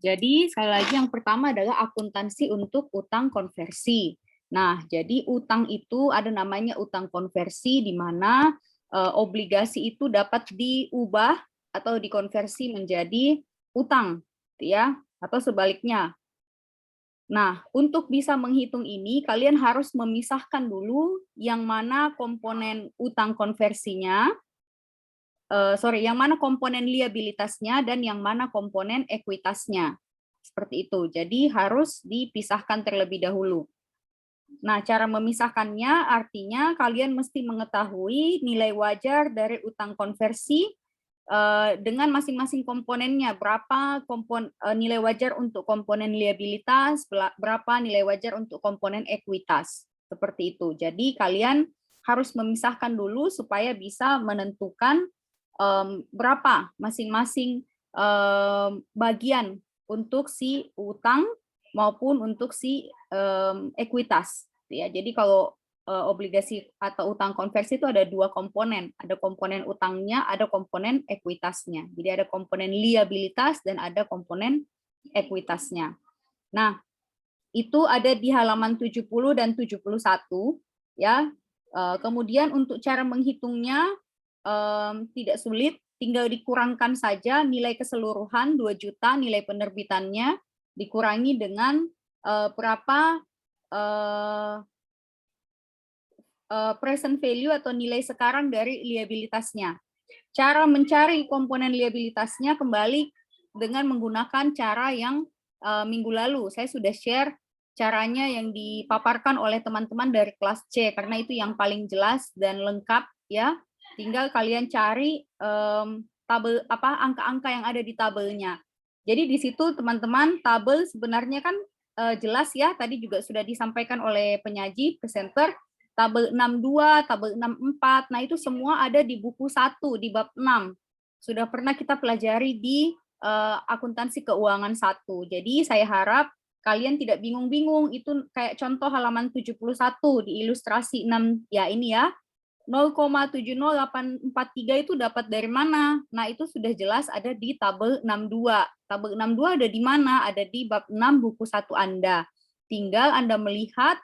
Jadi sekali lagi yang pertama adalah akuntansi untuk utang konversi. Nah, jadi utang itu ada namanya utang konversi di mana obligasi itu dapat diubah atau dikonversi menjadi utang, ya, atau sebaliknya. Nah, untuk bisa menghitung ini, kalian harus memisahkan dulu yang mana komponen utang konversinya, yang mana komponen liabilitasnya dan yang mana komponen ekuitasnya. Seperti itu. Jadi harus dipisahkan terlebih dahulu. Nah, cara memisahkannya artinya kalian mesti mengetahui nilai wajar dari utang konversi dengan masing-masing komponennya. Berapa nilai wajar untuk komponen liabilitas, berapa nilai wajar untuk komponen ekuitas. Seperti itu. Jadi kalian harus memisahkan dulu supaya bisa menentukan berapa masing-masing bagian untuk si utang maupun untuk si ekuitas. Ya, jadi kalau obligasi atau utang konversi itu ada dua komponen, ada komponen utangnya, ada komponen ekuitasnya. Jadi ada komponen liabilitas dan ada komponen ekuitasnya. Nah, itu ada di halaman 70 dan 71 ya. Kemudian untuk cara menghitungnya tidak sulit, tinggal dikurangkan saja nilai keseluruhan 2 juta nilai penerbitannya dikurangi dengan berapa present value atau nilai sekarang dari liabilitasnya. Cara mencari komponen liabilitasnya kembali dengan menggunakan cara yang minggu lalu. Saya sudah share caranya yang dipaparkan oleh teman-teman dari kelas C, karena itu yang paling jelas dan lengkap ya. Tinggal kalian cari tabel angka-angka yang ada di tabelnya. Jadi di situ teman-teman tabel sebenarnya kan jelas ya, tadi juga sudah disampaikan oleh penyaji, presenter, tabel 62, tabel 64. Nah, itu semua ada di buku 1 di bab 6. Sudah pernah kita pelajari di akuntansi keuangan 1. Jadi saya harap kalian tidak bingung-bingung, itu kayak contoh halaman 71 di ilustrasi 6 ya ini ya. 0,70843 itu dapat dari mana? Nah, itu sudah jelas ada di tabel 62. Tabel 62 ada di mana? Ada di bab 6 buku 1 Anda. Tinggal Anda melihat,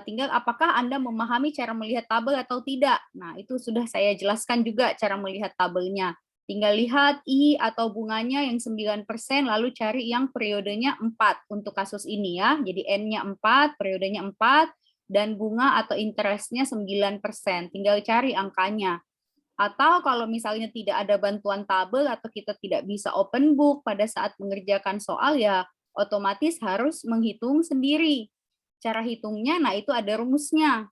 tinggal apakah Anda memahami cara melihat tabel atau tidak. Nah, itu sudah saya jelaskan juga cara melihat tabelnya. Tinggal lihat I atau bunganya yang 9%, lalu cari yang periodenya 4 untuk kasus ini ya. Jadi N-nya 4, periodenya 4, dan bunga atau interestnya 9%. Tinggal cari angkanya. Atau kalau misalnya tidak ada bantuan tabel atau kita tidak bisa open book pada saat mengerjakan soal, ya otomatis harus menghitung sendiri. Cara hitungnya, nah itu ada rumusnya.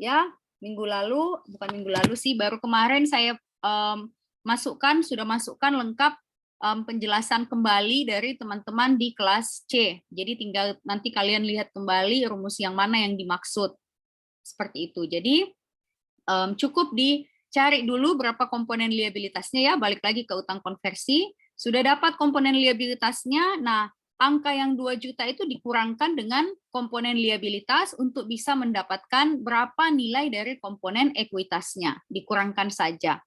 Ya, bukan minggu lalu sih, baru kemarin saya sudah masukkan lengkap penjelasan kembali dari teman-teman di kelas C. Jadi tinggal nanti kalian lihat kembali rumus yang mana yang dimaksud. Seperti itu. Jadi cukup dicari dulu berapa komponen liabilitasnya ya, balik lagi ke utang konversi. Sudah dapat komponen liabilitasnya, nah angka yang 2 juta itu dikurangkan dengan komponen liabilitas untuk bisa mendapatkan berapa nilai dari komponen ekuitasnya. Dikurangkan saja.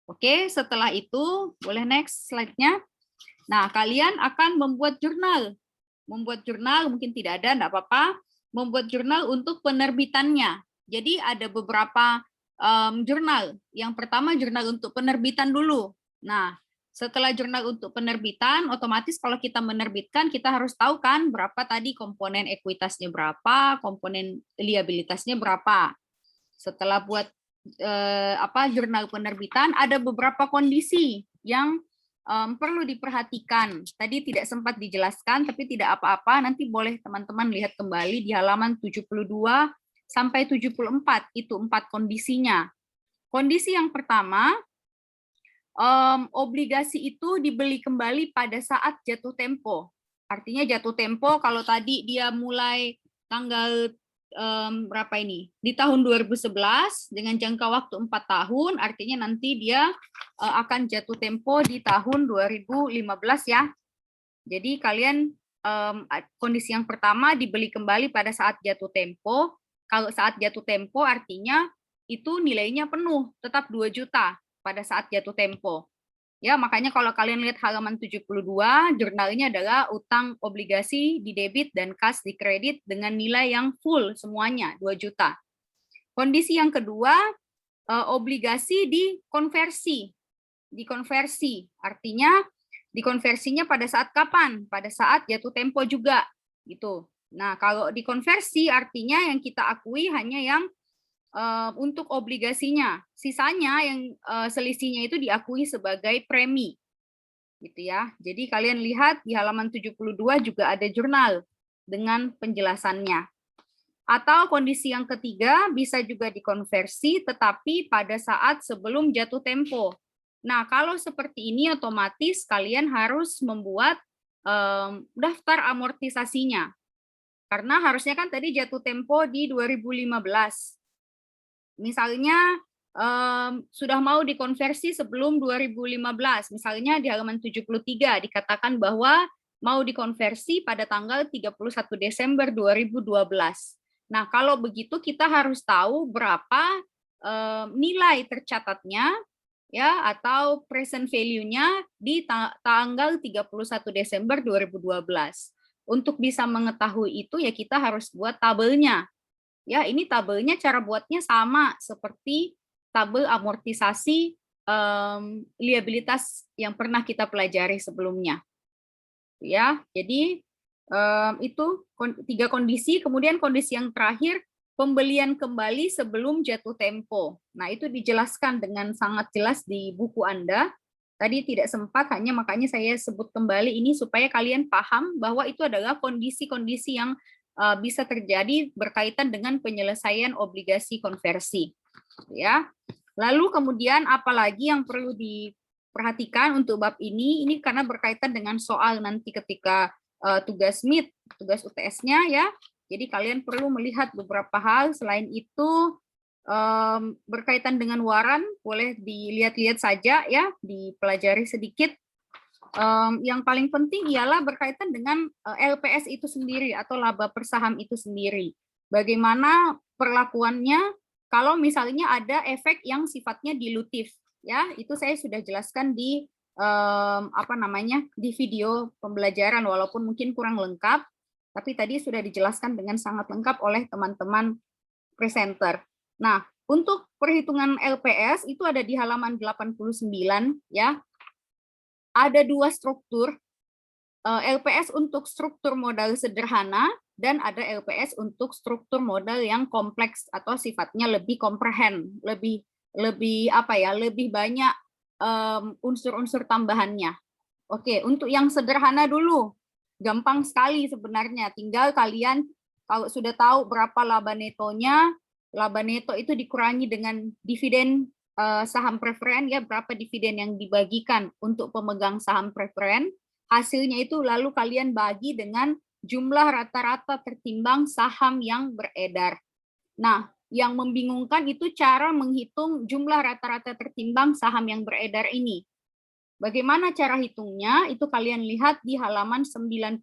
Oke, setelah itu, boleh next slide-nya. Nah, kalian akan membuat jurnal. Membuat jurnal, mungkin tidak ada, enggak apa-apa. Membuat jurnal untuk penerbitannya. Jadi ada beberapa jurnal. Yang pertama jurnal untuk penerbitan dulu. Nah, setelah jurnal untuk penerbitan, otomatis kalau kita menerbitkan, kita harus tahu kan berapa tadi komponen ekuitasnya berapa, komponen liabilitasnya berapa. Setelah buat jurnal penerbitan, ada beberapa kondisi yang perlu diperhatikan. Tadi tidak sempat dijelaskan, tapi tidak apa-apa. Nanti boleh teman-teman lihat kembali di halaman 72 sampai 74. Itu 4 kondisinya. Kondisi yang pertama, obligasi itu dibeli kembali pada saat jatuh tempo. Artinya jatuh tempo kalau tadi dia mulai tanggal berapa ini? Di tahun 2011 dengan jangka waktu 4 tahun, artinya nanti dia akan jatuh tempo di tahun 2015 ya. Jadi kalian kondisi yang pertama dibeli kembali pada saat jatuh tempo. Kalau saat jatuh tempo artinya itu nilainya penuh, tetap 2 juta pada saat jatuh tempo. Ya, makanya kalau kalian lihat halaman 72, jurnalnya adalah utang obligasi di debit dan kas di kredit dengan nilai yang full semuanya, 2 juta. Kondisi yang kedua, obligasi dikonversi. Dikonversi, artinya dikonversinya pada saat kapan? Pada saat jatuh tempo juga, gitu. Nah, kalau dikonversi artinya yang kita akui hanya yang untuk obligasinya. Sisanya yang selisihnya itu diakui sebagai premi. Gitu ya. Jadi kalian lihat di halaman 72 juga ada jurnal dengan penjelasannya. Atau kondisi yang ketiga bisa juga dikonversi tetapi pada saat sebelum jatuh tempo. Nah, kalau seperti ini otomatis kalian harus membuat daftar amortisasinya. Karena harusnya kan tadi jatuh tempo di 2015. Misalnya sudah mau dikonversi sebelum 2015, misalnya di halaman 73 dikatakan bahwa mau dikonversi pada tanggal 31 Desember 2012. Nah, kalau begitu kita harus tahu berapa nilai tercatatnya ya atau present value-nya di tanggal 31 Desember 2012. Untuk bisa mengetahui itu ya kita harus buat tabelnya. Ya, ini tabelnya cara buatnya sama seperti tabel amortisasi liabilitas yang pernah kita pelajari sebelumnya. Ya, jadi itu 3 kondisi. Kemudian kondisi yang terakhir, pembelian kembali sebelum jatuh tempo. Nah, itu dijelaskan dengan sangat jelas di buku Anda. Tadi tidak sempat, hanya makanya saya sebut kembali ini supaya kalian paham bahwa itu adalah kondisi-kondisi yang bisa terjadi berkaitan dengan penyelesaian obligasi konversi. Ya. Lalu kemudian apalagi yang perlu diperhatikan untuk bab ini karena berkaitan dengan soal nanti ketika tugas MIT, tugas UTS-nya ya. Jadi kalian perlu melihat beberapa hal. Selain itu berkaitan dengan waran, boleh dilihat-lihat saja ya, dipelajari sedikit. Yang paling penting ialah berkaitan dengan LPS itu sendiri atau laba per saham itu sendiri. Bagaimana perlakuannya kalau misalnya ada efek yang sifatnya dilutif, ya itu saya sudah jelaskan di di video pembelajaran walaupun mungkin kurang lengkap, tapi tadi sudah dijelaskan dengan sangat lengkap oleh teman-teman presenter. Nah, untuk perhitungan LPS itu ada di halaman 89 ya. Ada 2 struktur, LPS untuk struktur modal sederhana dan ada LPS untuk struktur modal yang kompleks atau sifatnya lebih komprehen, lebih banyak unsur-unsur tambahannya. Oke, untuk yang sederhana dulu, gampang sekali sebenarnya. Tinggal kalian kalau sudah tahu berapa laba netonya, laba neto itu dikurangi dengan dividen saham preferen ya, berapa dividen yang dibagikan untuk pemegang saham preferen, hasilnya itu lalu kalian bagi dengan jumlah rata-rata tertimbang saham yang beredar. Nah, yang membingungkan itu cara menghitung jumlah rata-rata tertimbang saham yang beredar ini. Bagaimana cara hitungnya? Itu kalian lihat di halaman 91.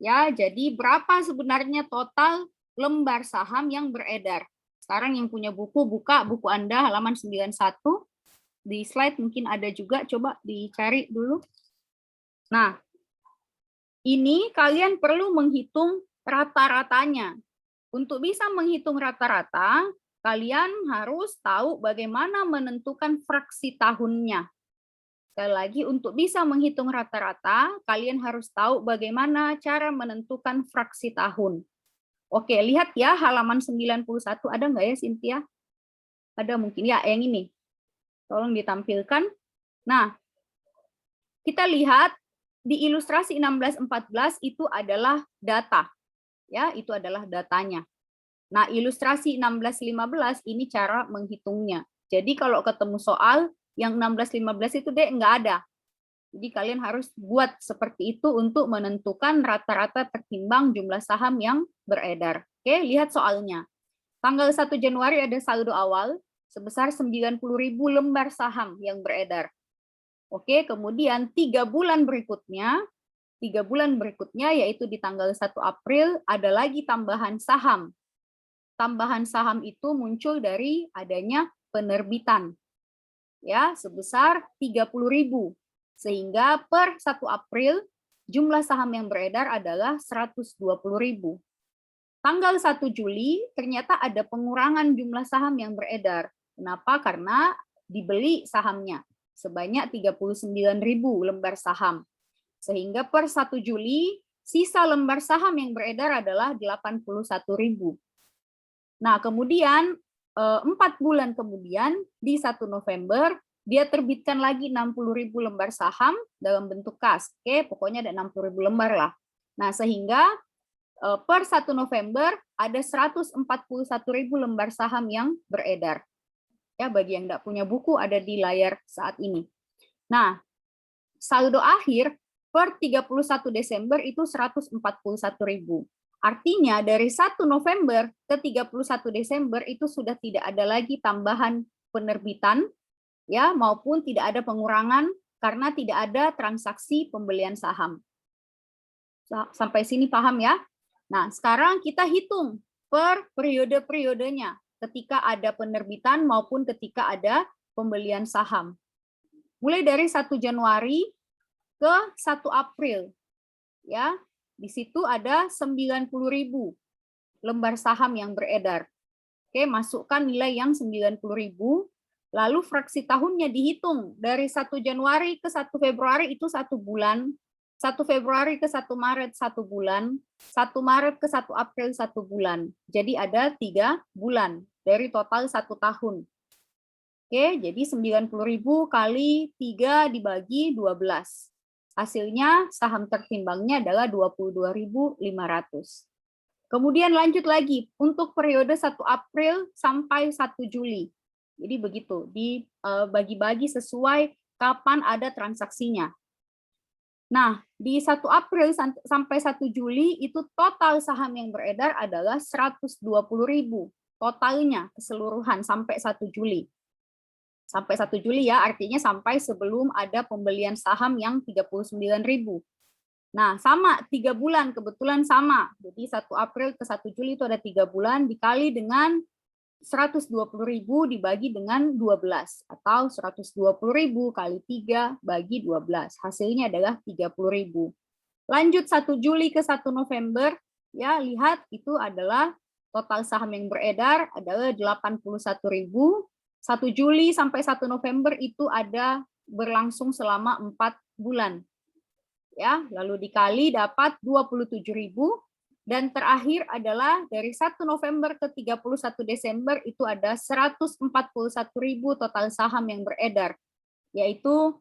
Ya, jadi berapa sebenarnya total lembar saham yang beredar? Sekarang yang punya buku, buka buku Anda halaman 91. Di slide mungkin ada juga, coba dicari dulu. Nah, ini kalian perlu menghitung rata-ratanya. Untuk bisa menghitung rata-rata, kalian harus tahu bagaimana menentukan fraksi tahunnya. Sekali lagi, untuk bisa menghitung rata-rata, kalian harus tahu bagaimana cara menentukan fraksi tahun. Oke, lihat ya halaman 91 ada nggak ya Cynthia? Ada mungkin ya, yang ini. Tolong ditampilkan. Nah, kita lihat di ilustrasi 16-14 itu adalah data. Ya, itu adalah datanya. Nah, ilustrasi 16-15 ini cara menghitungnya. Jadi kalau ketemu soal yang 16-15 itu deh nggak ada. Jadi kalian harus buat seperti itu untuk menentukan rata-rata tertimbang jumlah saham yang beredar. Oke, lihat soalnya. Tanggal 1 Januari ada saldo awal sebesar 90.000 lembar saham yang beredar. Oke, kemudian 3 bulan berikutnya yaitu di tanggal 1 April ada lagi tambahan saham. Tambahan saham itu muncul dari adanya penerbitan. ya sebesar 30.000. Sehingga per 1 April jumlah saham yang beredar adalah 120.000. Tanggal 1 Juli ternyata ada pengurangan jumlah saham yang beredar. Kenapa? Karena dibeli sahamnya sebanyak 39.000 lembar saham. Sehingga per 1 Juli sisa lembar saham yang beredar adalah 81.000. Nah, kemudian 4 bulan kemudian di 1 November dia terbitkan lagi 60.000 lembar saham dalam bentuk kas. Oke, pokoknya ada 60.000 lembar lah. Nah, sehingga per 1 November ada 141.000 lembar saham yang beredar. Ya, bagi yang tidak punya buku ada di layar saat ini. Nah, saldo akhir per 31 Desember itu 141.000. Artinya dari 1 November ke 31 Desember itu sudah tidak ada lagi tambahan penerbitan ya maupun tidak ada pengurangan karena tidak ada transaksi pembelian saham. Sampai sini paham ya? Nah, sekarang kita hitung per periode-periodenya ketika ada penerbitan maupun ketika ada pembelian saham. Mulai dari 1 Januari ke 1 April. Ya, di situ ada 90.000 lembar saham yang beredar. Oke, masukkan nilai yang 90.000, lalu fraksi tahunnya dihitung dari 1 Januari ke 1 Februari itu 1 bulan, 1 Februari ke 1 Maret 1 bulan, 1 Maret ke 1 April 1 bulan. Jadi ada 3 bulan dari total 1 tahun. Oke, jadi 90.000 kali 3 dibagi 12. Hasilnya saham tertimbangnya adalah 22.500. Kemudian lanjut lagi untuk periode 1 April sampai 1 Juli. Jadi begitu, dibagi-bagi sesuai kapan ada transaksinya. Nah, di 1 April sampai 1 Juli itu total saham yang beredar adalah 120.000. Totalnya keseluruhan sampai 1 Juli. Sampai 1 Juli ya, artinya sampai sebelum ada pembelian saham yang 39.000. Nah, sama 3 bulan, kebetulan sama. Jadi 1 April ke 1 Juli itu ada 3 bulan dikali dengan 120.000 dibagi dengan 12 atau 120.000 kali 3 bagi 12. Hasilnya adalah 30.000. Lanjut 1 Juli ke 1 November, ya lihat itu adalah total saham yang beredar adalah 81.000. 1 Juli sampai 1 November itu ada berlangsung selama 4 bulan. Ya, lalu dikali dapat 27.000. Dan terakhir adalah dari 1 November ke 31 Desember itu ada 141.000 total saham yang beredar. Yaitu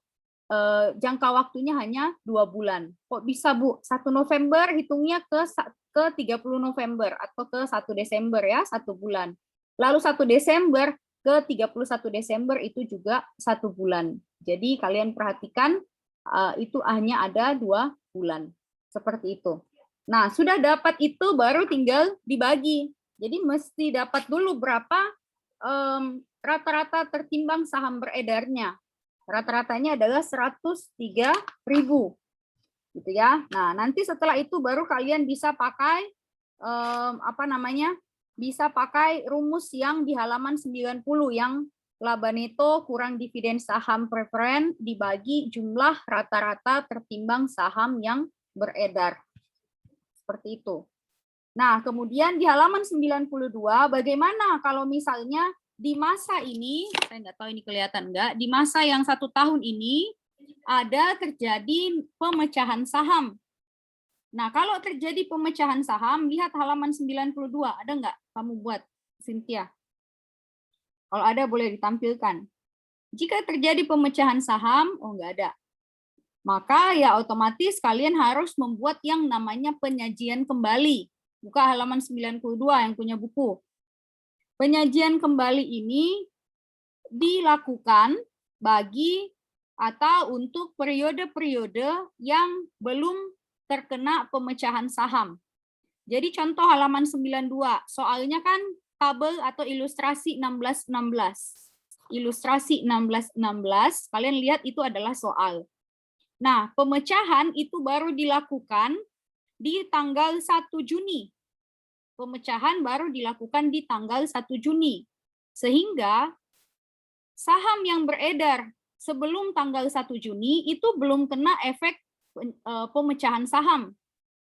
jangka waktunya hanya 2 bulan. Kok bisa Bu? 1 November hitungnya ke 30 November atau ke 1 Desember ya, 1 bulan. Lalu 1 Desember ke 31 Desember itu juga 1 bulan. Jadi kalian perhatikan itu hanya ada 2 bulan. Seperti itu. Nah, sudah dapat itu baru tinggal dibagi. Jadi mesti dapat dulu berapa rata-rata tertimbang saham beredarnya. Rata-ratanya adalah 103.000. Gitu ya. Nah, nanti setelah itu baru kalian bisa pakai bisa pakai rumus yang di halaman 90 yang laba neto kurang dividen saham preferen dibagi jumlah rata-rata tertimbang saham yang beredar. Seperti itu. Nah, kemudian di halaman 92, bagaimana kalau misalnya di masa ini, saya nggak tahu ini kelihatan nggak, di masa yang 1 tahun ini ada terjadi pemecahan saham. Nah, kalau terjadi pemecahan saham, lihat halaman 92, ada nggak kamu buat, Cynthia? Kalau ada boleh ditampilkan. Jika terjadi pemecahan saham, oh nggak ada. Maka ya otomatis kalian harus membuat yang namanya penyajian kembali. Buka halaman 92 yang punya buku. Penyajian kembali ini dilakukan bagi atau untuk periode-periode yang belum terkena pemecahan saham. Jadi contoh halaman 92, soalnya kan tabel atau ilustrasi 1616. Ilustrasi 1616, kalian lihat itu adalah soal. Nah, pemecahan itu baru dilakukan di tanggal 1 Juni. Pemecahan baru dilakukan di tanggal 1 Juni. Sehingga saham yang beredar sebelum tanggal 1 Juni itu belum kena efek pemecahan saham.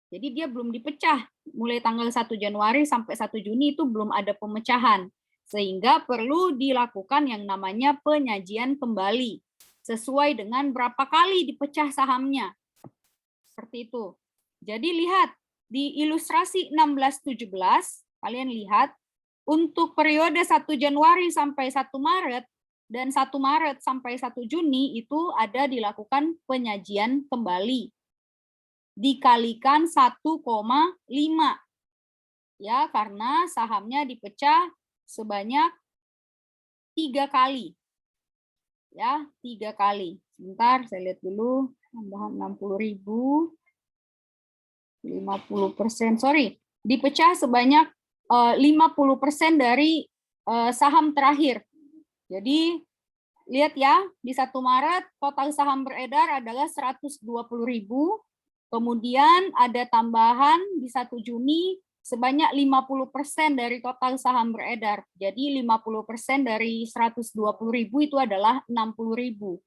Jadi dia belum dipecah. Mulai tanggal 1 Januari sampai 1 Juni itu belum ada pemecahan. Sehingga perlu dilakukan yang namanya penyajian kembali. Sesuai dengan berapa kali dipecah sahamnya. Seperti itu. Jadi lihat di ilustrasi 16-17, kalian lihat untuk periode 1 Januari sampai 1 Maret dan 1 Maret sampai 1 Juni itu ada dilakukan penyajian kembali. Dikalikan 1,5. Ya, karena sahamnya dipecah sebanyak 3 kali. Ya, 3 kali. Sebentar, saya lihat dulu. Tambahan 60.000. 50%, sorry. Dipecah sebanyak 50% dari saham terakhir. Jadi, lihat ya, di 1 Maret total saham beredar adalah 120.000. Kemudian ada tambahan di 1 Juni sebanyak 50% dari total saham beredar. Jadi 50% dari 120.000 itu adalah 60.000.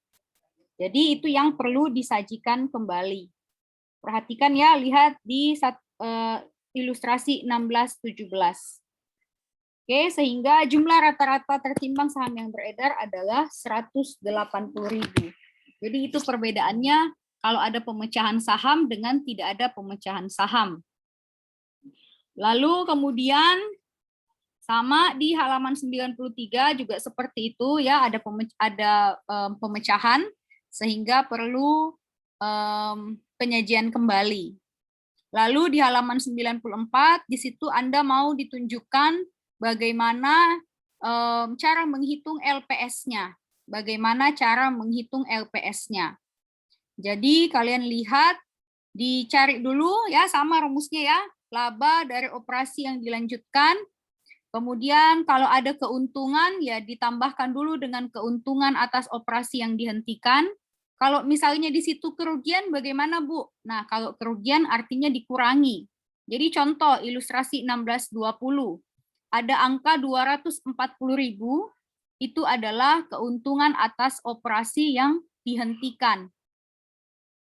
Jadi itu yang perlu disajikan kembali. Perhatikan ya, lihat di ilustrasi 16-17. Oke, sehingga jumlah rata-rata tertimbang saham yang beredar adalah 180.000. Jadi itu perbedaannya kalau ada pemecahan saham dengan tidak ada pemecahan saham. Lalu kemudian sama di halaman 93 juga seperti itu ya, ada pemecahan sehingga perlu penyajian kembali. Lalu di halaman 94 di situ Anda mau ditunjukkan bagaimana cara menghitung LPS-nya. Bagaimana cara menghitung LPS-nya. Jadi kalian lihat, dicari dulu ya sama rumusnya ya, laba dari operasi yang dilanjutkan. Kemudian kalau ada keuntungan ya ditambahkan dulu dengan keuntungan atas operasi yang dihentikan. Kalau misalnya di situ kerugian bagaimana Bu? Nah, kalau kerugian artinya dikurangi. Jadi contoh ilustrasi 16-20. Ada angka 240.000 itu adalah keuntungan atas operasi yang dihentikan.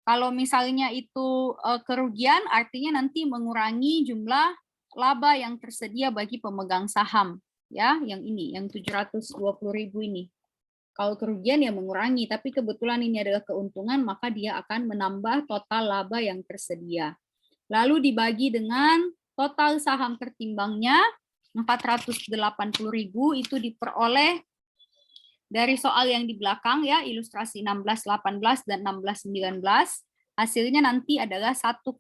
Kalau misalnya itu kerugian, artinya nanti mengurangi jumlah laba yang tersedia bagi pemegang saham. Ya, yang ini, yang 720.000 ini. Kalau kerugian ya mengurangi, tapi kebetulan ini adalah keuntungan, maka dia akan menambah total laba yang tersedia. Lalu dibagi dengan total saham tertimbangnya, 480.000 itu diperoleh dari soal yang di belakang ya, ilustrasi 16-18 dan 16-19, hasilnya nanti adalah 1,5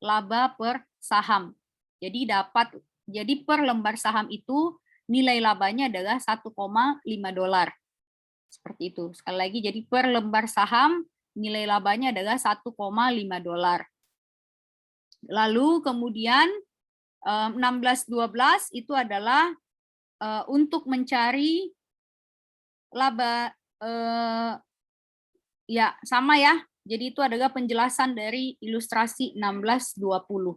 laba per saham. Jadi per lembar saham itu nilai labanya adalah 1,5 dolar. Seperti itu. Sekali lagi, jadi per lembar saham nilai labanya adalah 1,5 dolar. Lalu kemudian 16-12 itu adalah untuk mencari laba ya sama ya. Jadi itu adalah penjelasan dari ilustrasi 16-20.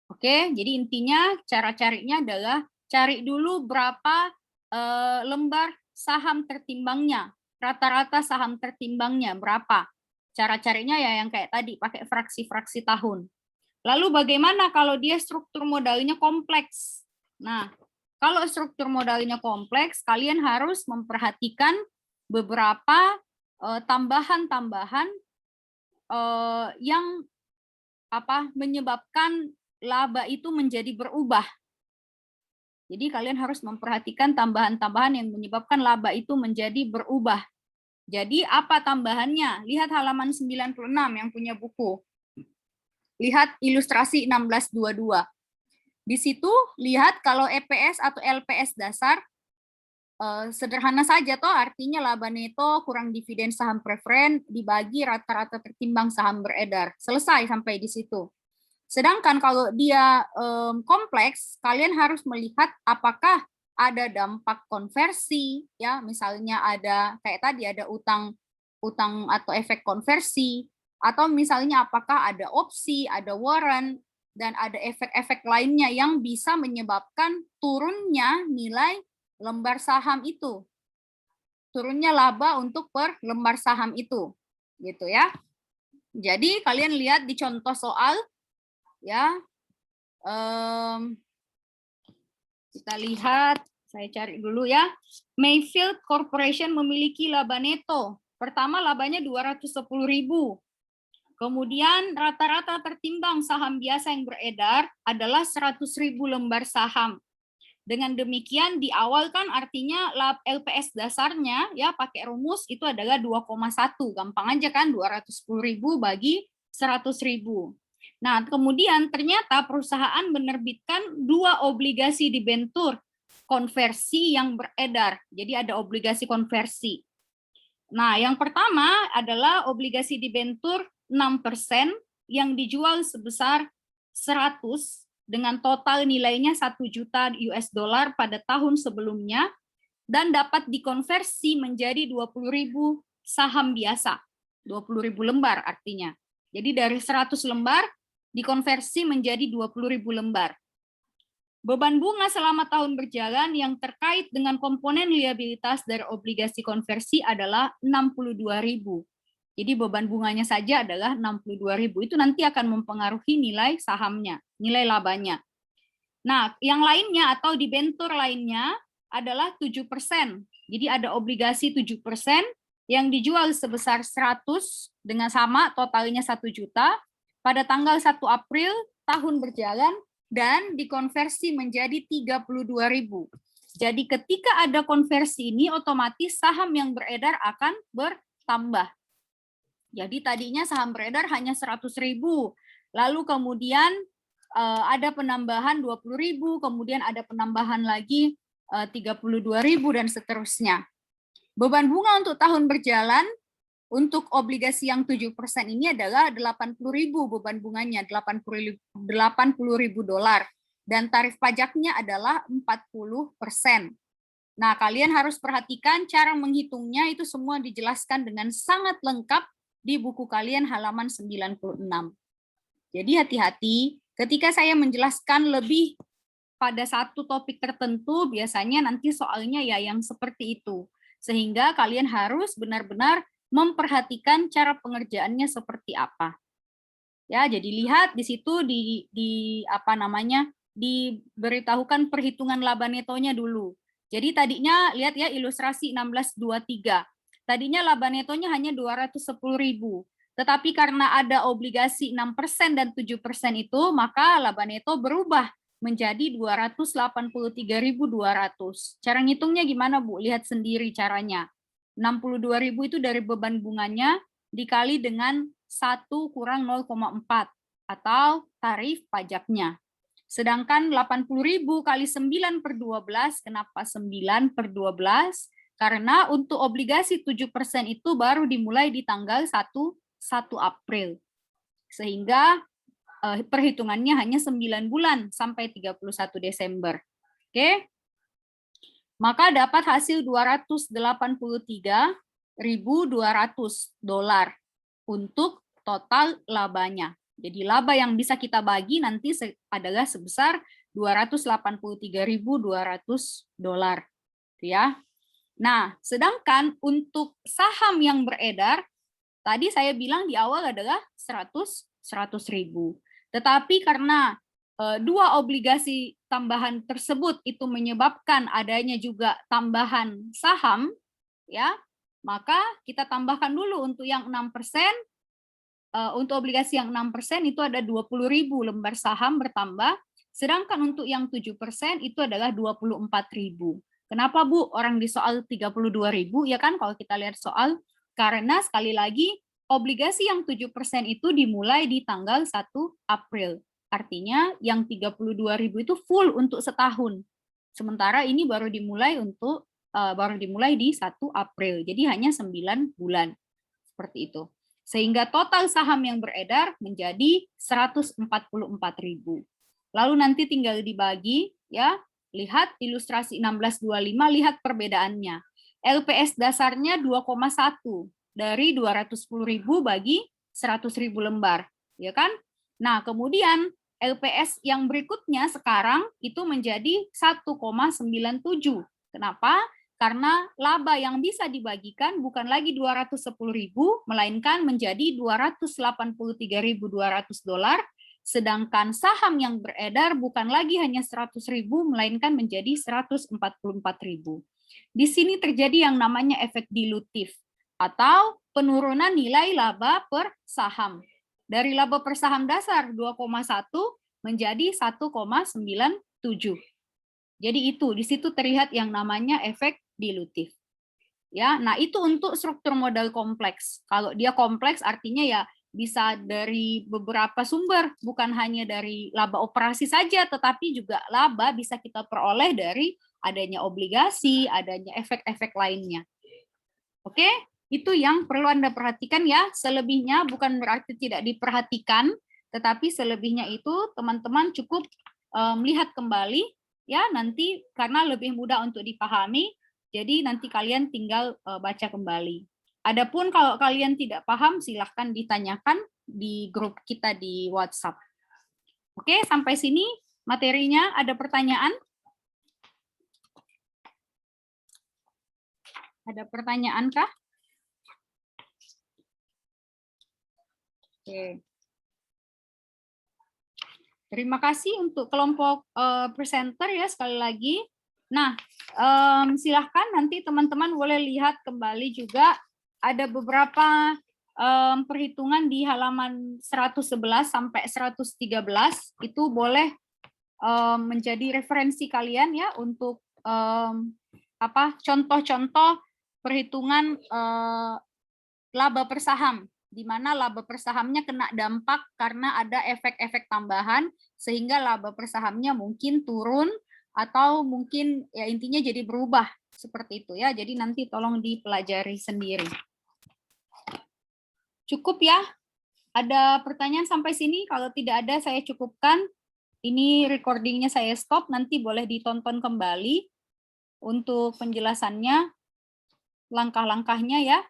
Oke, jadi intinya cara carinya adalah cari dulu berapa lembar saham tertimbangnya. Rata-rata saham tertimbangnya berapa. Cara carinya ya yang kayak tadi, pakai fraksi-fraksi tahun. Lalu bagaimana kalau dia struktur modalnya kompleks? Nah, kalau struktur modalnya kompleks, kalian harus memperhatikan beberapa tambahan-tambahan yang menyebabkan laba itu menjadi berubah. Jadi kalian harus memperhatikan tambahan-tambahan yang menyebabkan laba itu menjadi berubah. Jadi apa tambahannya? Lihat halaman 96 yang punya buku. Lihat ilustrasi 16-22. Di situ lihat kalau EPS atau LPS dasar sederhana saja toh, artinya laba neto kurang dividen saham preferen dibagi rata-rata tertimbang saham beredar. Selesai sampai di situ. Sedangkan kalau dia kompleks, kalian harus melihat apakah ada dampak konversi, ya misalnya ada kayak tadi ada utang atau efek konversi, atau misalnya apakah ada opsi, ada warrant, dan ada efek-efek lainnya yang bisa menyebabkan turunnya nilai lembar saham itu. turunnya laba untuk per lembar saham itu, gitu ya. Jadi kalian lihat di contoh soal, ya. Kita lihat, saya cari dulu ya. Mayfield Corporation memiliki laba neto. Pertama labanya 210.000. Kemudian rata-rata tertimbang saham biasa yang beredar adalah 100.000 lembar saham. Dengan demikian di awal kan artinya LPS dasarnya ya pakai rumus itu adalah 2,1. Gampang aja kan, 210.000 bagi 100.000. Nah, kemudian ternyata perusahaan menerbitkan 2 obligasi debentur konversi yang beredar. Jadi ada obligasi konversi. Nah, yang pertama adalah obligasi debentur 6% yang dijual sebesar 100 dengan total nilainya 1 juta US dollar pada tahun sebelumnya dan dapat dikonversi menjadi 20.000 saham biasa. 20.000 lembar artinya. Jadi dari 100 lembar dikonversi menjadi 20.000 lembar. Beban bunga selama tahun berjalan yang terkait dengan komponen liabilitas dari obligasi konversi adalah 62.000. Jadi beban bunganya saja adalah 62.000. Itu nanti akan mempengaruhi nilai sahamnya, nilai labanya. Nah, yang lainnya atau debentur lainnya adalah 7%. Jadi ada obligasi 7% yang dijual sebesar 100 dengan sama totalnya 1 juta pada tanggal 1 April tahun berjalan dan dikonversi menjadi 32.000. Jadi ketika ada konversi ini otomatis saham yang beredar akan bertambah. Jadi tadinya saham beredar hanya 100.000, lalu kemudian ada penambahan 20.000, kemudian ada penambahan lagi 32.000 dan seterusnya. Beban bunga untuk tahun berjalan untuk obligasi yang 7% ini adalah 80.000 beban bunganya, 80.000 dolar. Dan tarif pajaknya adalah 40%. Nah, kalian harus perhatikan cara menghitungnya itu semua dijelaskan dengan sangat lengkap di buku kalian halaman 96. Jadi hati-hati ketika saya menjelaskan lebih pada satu topik tertentu, biasanya nanti soalnya ya yang seperti itu. Sehingga kalian harus benar-benar memperhatikan cara pengerjaannya seperti apa. Ya, jadi lihat di situ diberitahukan perhitungan laba netonya dulu. Jadi tadinya lihat ya ilustrasi 1623. Tadinya laba netonya hanya 210.000. Tetapi karena ada obligasi 6% dan 7% itu, maka laba neto berubah menjadi 283.200. Cara ngitungnya gimana, Bu? Lihat sendiri caranya. 62.000 itu dari beban bunganya dikali dengan 1 kurang 0,4 atau tarif pajaknya. Sedangkan 80.000 kali 9 per 12, kenapa 9 per 12? Karena untuk obligasi 7% itu baru dimulai di tanggal 1 April. Sehingga perhitungannya hanya 9 bulan sampai 31 Desember. Oke? Maka dapat hasil 283.200 dolar untuk total labanya. Jadi laba yang bisa kita bagi nanti adalah sebesar 283.200 dolar. Ya. Nah, sedangkan untuk saham yang beredar, tadi saya bilang di awal adalah 100.000. Tetapi karena 2 obligasi tambahan tersebut itu menyebabkan adanya juga tambahan saham, ya, maka kita tambahkan dulu untuk yang 6%, untuk obligasi yang 6% itu ada 20.000 lembar saham bertambah, sedangkan untuk yang 7% itu adalah 24.000. Kenapa, Bu? Orang di soal 32.000, ya kan kalau kita lihat soal, karena sekali lagi obligasi yang 7% itu dimulai di tanggal 1 April. Artinya yang 32.000 itu full untuk setahun. Sementara ini baru dimulai di 1 April. Jadi hanya 9 bulan. Seperti itu. Sehingga total saham yang beredar menjadi 144.000. Lalu nanti tinggal dibagi, ya. Lihat ilustrasi 1625, lihat perbedaannya. LPS dasarnya 2,1 dari 210.000 bagi 100.000 lembar, ya kan? Nah, kemudian LPS yang berikutnya sekarang itu menjadi 1,97. Kenapa? Karena laba yang bisa dibagikan bukan lagi 210.000, melainkan menjadi 283.200 dolar, sedangkan saham yang beredar bukan lagi hanya 100.000, melainkan menjadi 144.000. Di sini terjadi yang namanya efek dilutif, atau penurunan nilai laba per saham. Dari laba per saham dasar 2,1 menjadi 1,97. Jadi itu, di situ terlihat yang namanya efek dilutif. Ya, nah itu untuk struktur modal kompleks. Kalau dia kompleks artinya ya bisa dari beberapa sumber, bukan hanya dari laba operasi saja, tetapi juga laba bisa kita peroleh dari adanya obligasi, adanya efek-efek lainnya. Oke, itu yang perlu Anda perhatikan ya. Selebihnya bukan berarti tidak diperhatikan, tetapi selebihnya itu teman-teman cukup melihat kembali ya, nanti karena lebih mudah untuk dipahami. Jadi nanti kalian tinggal baca kembali. Adapun kalau kalian tidak paham, silahkan ditanyakan di grup kita di WhatsApp. Oke, sampai sini materinya. Ada pertanyaan? Ada pertanyaan kah? Oke. Terima kasih untuk kelompok presenter ya sekali lagi. Nah, silahkan nanti teman-teman boleh lihat kembali juga ada beberapa perhitungan di halaman 111 sampai 113 itu boleh menjadi referensi kalian ya untuk contoh-contoh perhitungan laba per saham, di mana laba per sahamnya kena dampak karena ada efek-efek tambahan sehingga laba per sahamnya mungkin turun atau mungkin ya intinya jadi berubah seperti itu ya. Jadi nanti tolong dipelajari sendiri. Cukup ya? Ada pertanyaan sampai sini? Kalau tidak ada saya cukupkan. Ini recordingnya saya stop, nanti boleh ditonton kembali untuk penjelasannya, langkah-langkahnya ya.